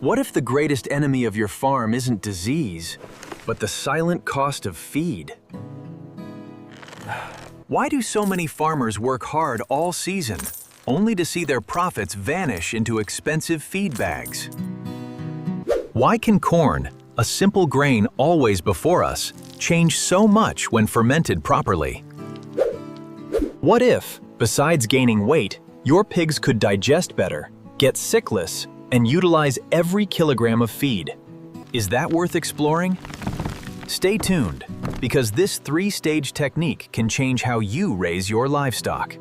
What if the greatest enemy of your farm isn't disease, but the silent cost of feed? Why do so many farmers work hard all season, only to see their profits vanish into expensive feed bags? Why can corn, a simple grain always before us, change so much when fermented properly? What if, besides gaining weight, your pigs could digest better, get sickless, and utilize every kilogram of feed? Is that worth exploring? Stay tuned, because this three-stage technique can change how you raise your livestock.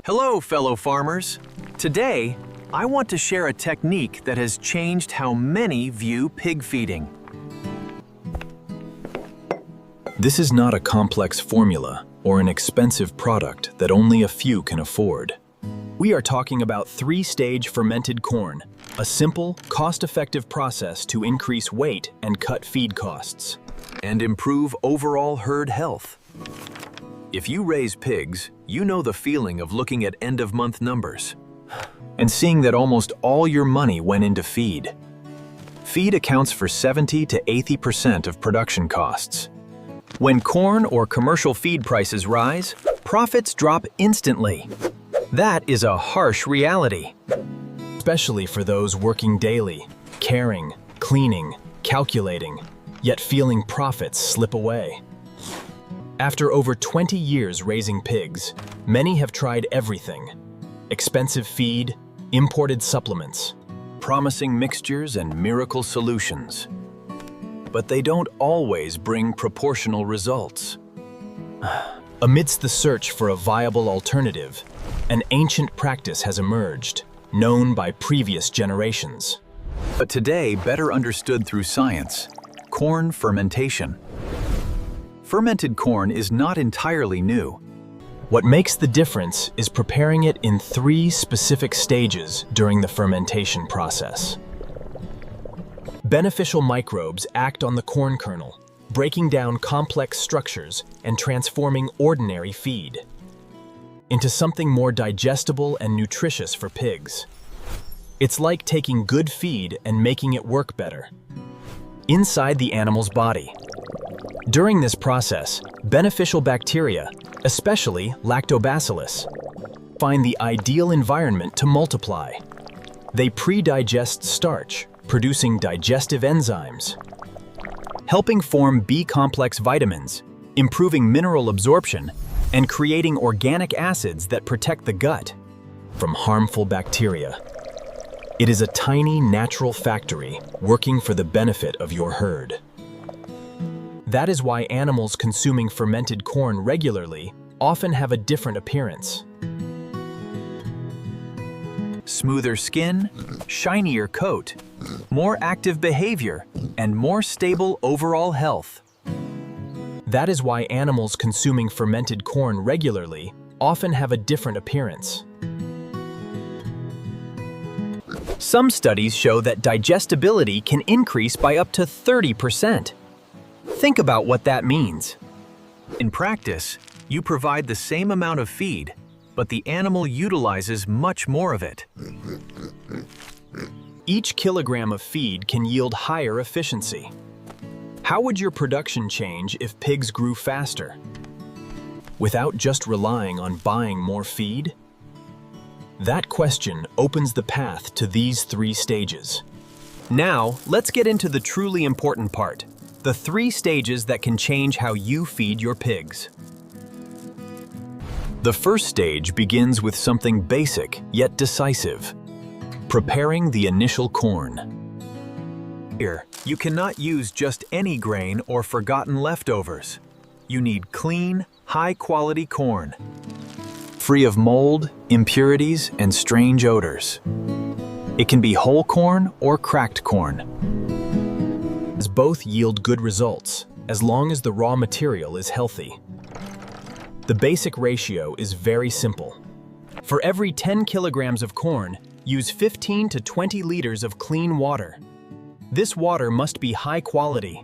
Hello, fellow farmers. Today, I want to share a technique that has changed how many view pig feeding. This is not a complex formula or an expensive product that only a few can afford. We are talking about three-stage fermented corn, a simple, cost-effective process to increase weight and cut feed costs, and improve overall herd health. If you raise pigs, you know the feeling of looking at end-of-month numbers and seeing that almost all your money went into feed. Feed accounts for 70 to 80% of production costs. When corn or commercial feed prices rise, profits drop instantly. That is a harsh reality, especially for those working daily, caring, cleaning, calculating, yet feeling profits slip away. After over 20 years raising pigs, many have tried everything: expensive feed, imported supplements, promising mixtures, and miracle solutions. But they don't always bring proportional results. Amidst the search for a viable alternative, an ancient practice has emerged, known by previous generations, but today better understood through science: corn fermentation. Fermented corn is not entirely new. What makes the difference is preparing it in 3 specific stages during the fermentation process. Beneficial microbes act on the corn kernel, breaking down complex structures and transforming ordinary feed into something more digestible and nutritious for pigs. It's like taking good feed and making it work better inside the animal's body. During this process, beneficial bacteria, especially lactobacillus, find the ideal environment to multiply. They pre-digest starch, producing digestive enzymes, helping form B-complex vitamins, improving mineral absorption, and creating organic acids that protect the gut from harmful bacteria. It is a tiny natural factory working for the benefit of your herd. That is why animals consuming fermented corn regularly often have a different appearance. Smoother skin, shinier coat, more active behavior, and more stable overall health. That is why animals consuming fermented corn regularly often have a different appearance. Some studies show that digestibility can increase by up to 30%. Think about what that means. In practice, you provide the same amount of feed, but the animal utilizes much more of it. Each kilogram of feed can yield higher efficiency. How would your production change if pigs grew faster? Without just relying on buying more feed? That question opens the path to these 3 stages. Now, let's get into the truly important part: the 3 stages that can change how you feed your pigs. The first stage begins with something basic yet decisive: preparing the initial corn. Here, you cannot use just any grain or forgotten leftovers. You need clean, high-quality corn, free of mold, impurities, and strange odors. It can be whole corn or cracked corn, as both yield good results, as long as the raw material is healthy. The basic ratio is very simple. For every 10 kilograms of corn, use 15 to 20 liters of clean water. This water must be high quality,